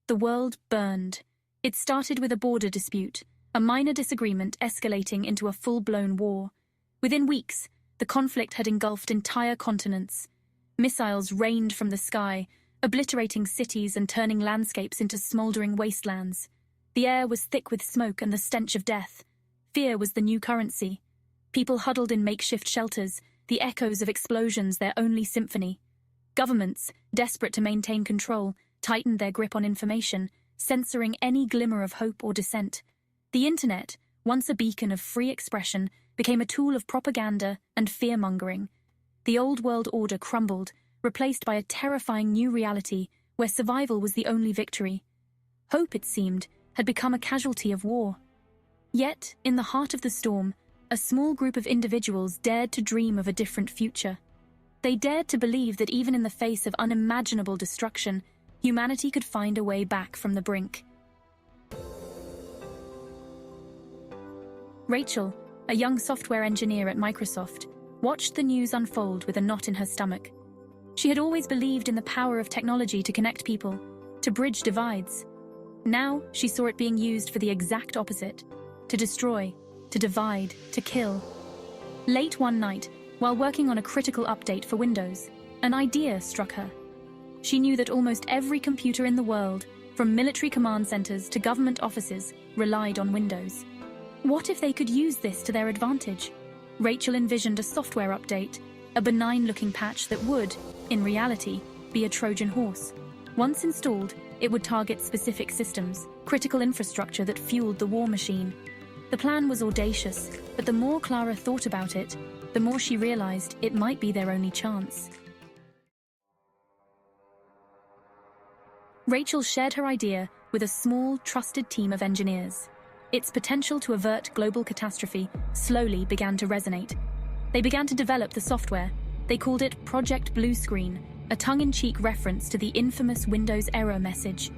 The world burned. It started with a border dispute, a minor disagreement escalating into a full-blown war. Within weeks, the conflict had engulfed entire continents. Missiles rained from the sky, obliterating cities and turning landscapes into smoldering wastelands. The air was thick with smoke and the stench of death. Fear was the new currency. People huddled in makeshift shelters, the echoes of explosions their only symphony. Governments, desperate to maintain control, tightened their grip on information, censoring any glimmer of hope or dissent. The internet, once a beacon of free expression, became a tool of propaganda and fear-mongering. The old world order crumbled, replaced by a terrifying new reality where survival was the only victory. Hope, it seemed, had become a casualty of war. Yet, in the heart of the storm, a small group of individuals dared to dream of a different future. They dared to believe that even in the face of unimaginable destruction, humanity could find a way back from the brink. Rachel, a young software engineer at Microsoft, watched the news unfold with a knot in her stomach. She had always believed in the power of technology to connect people, to bridge divides. Now she saw it being used for the exact opposite, to destroy, to divide, to kill. Late one night, while working on a critical update for Windows, an idea struck her. She knew that almost every computer in the world, from military command centers to government offices, relied on Windows. What if they could use this to their advantage? Rachel envisioned a software update, a benign-looking patch that would, in reality, be a Trojan horse. Once installed, it would target specific systems, critical infrastructure that fueled the war machine. The plan was audacious, but the more Clara thought about it, the more she realized it might be their only chance. Rachel shared her idea with a small, trusted team of engineers. Its potential to avert global catastrophe slowly began to resonate. They began to develop the software. They called it Project Bluescreen, a tongue-in-cheek reference to the infamous Windows error message.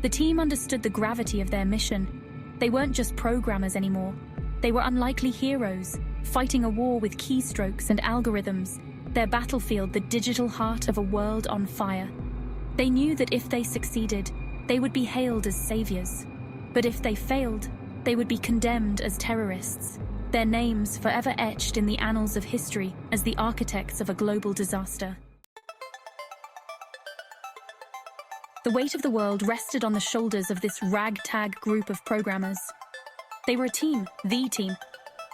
The team understood the gravity of their mission. They weren't just programmers anymore. They were unlikely heroes, fighting a war with keystrokes and algorithms, their battlefield the digital heart of a world on fire. They knew that if they succeeded, they would be hailed as saviors. But if they failed, they would be condemned as terrorists, their names forever etched in the annals of history as the architects of a global disaster. The weight of the world rested on the shoulders of this ragtag group of programmers. They were a team, the team.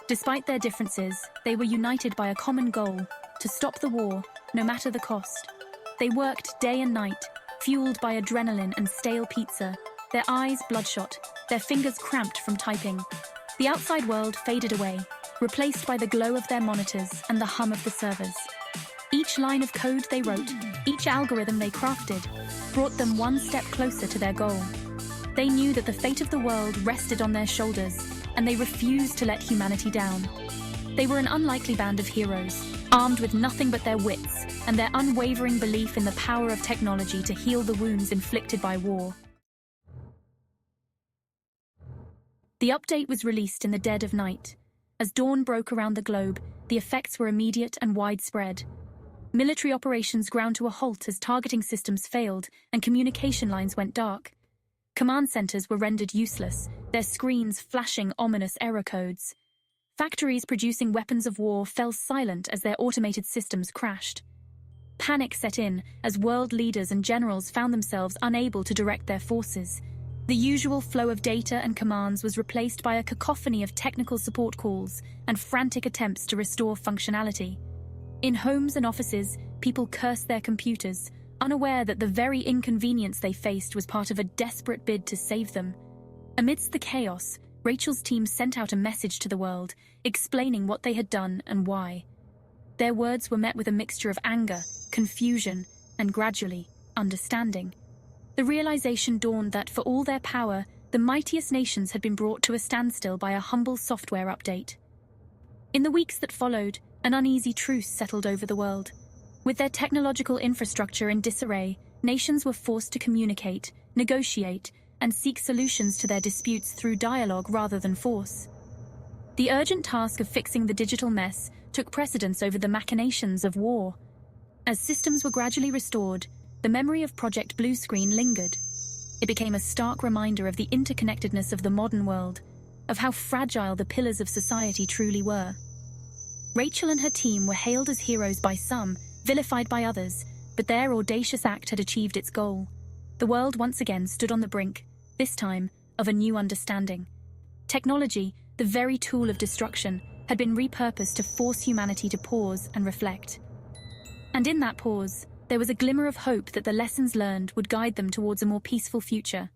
Despite their differences, they were united by a common goal: to stop the war, no matter the cost. They worked day and night, fueled by adrenaline and stale pizza, their eyes bloodshot, their fingers cramped from typing. The outside world faded away, replaced by the glow of their monitors and the hum of the servers. Each line of code they wrote, each algorithm they crafted, brought them one step closer to their goal. They knew that the fate of the world rested on their shoulders, and they refused to let humanity down. They were an unlikely band of heroes, armed with nothing but their wits and their unwavering belief in the power of technology to heal the wounds inflicted by war. The update was released in the dead of night. As dawn broke around the globe, the effects were immediate and widespread. Military operations ground to a halt as targeting systems failed and communication lines went dark. Command centers were rendered useless, their screens flashing ominous error codes. Factories producing weapons of war fell silent as their automated systems crashed. Panic set in as world leaders and generals found themselves unable to direct their forces. The usual flow of data and commands was replaced by a cacophony of technical support calls and frantic attempts to restore functionality. In homes and offices, people cursed their computers, unaware that the very inconvenience they faced was part of a desperate bid to save them. Amidst the chaos, Rachel's team sent out a message to the world, explaining what they had done and why. Their words were met with a mixture of anger, confusion, and gradually, understanding. The realization dawned that, for all their power, the mightiest nations had been brought to a standstill by a humble software update. In the weeks that followed, an uneasy truce settled over the world. With their technological infrastructure in disarray, nations were forced to communicate, negotiate, and seek solutions to their disputes through dialogue rather than force. The urgent task of fixing the digital mess took precedence over the machinations of war. As systems were gradually restored, the memory of Project Bluescreen lingered. It became a stark reminder of the interconnectedness of the modern world, of how fragile the pillars of society truly were. Rachel and her team were hailed as heroes by some, vilified by others, but their audacious act had achieved its goal. The world once again stood on the brink, this time, of a new understanding. Technology, the very tool of destruction, had been repurposed to force humanity to pause and reflect. And in that pause, there was a glimmer of hope that the lessons learned would guide them towards a more peaceful future.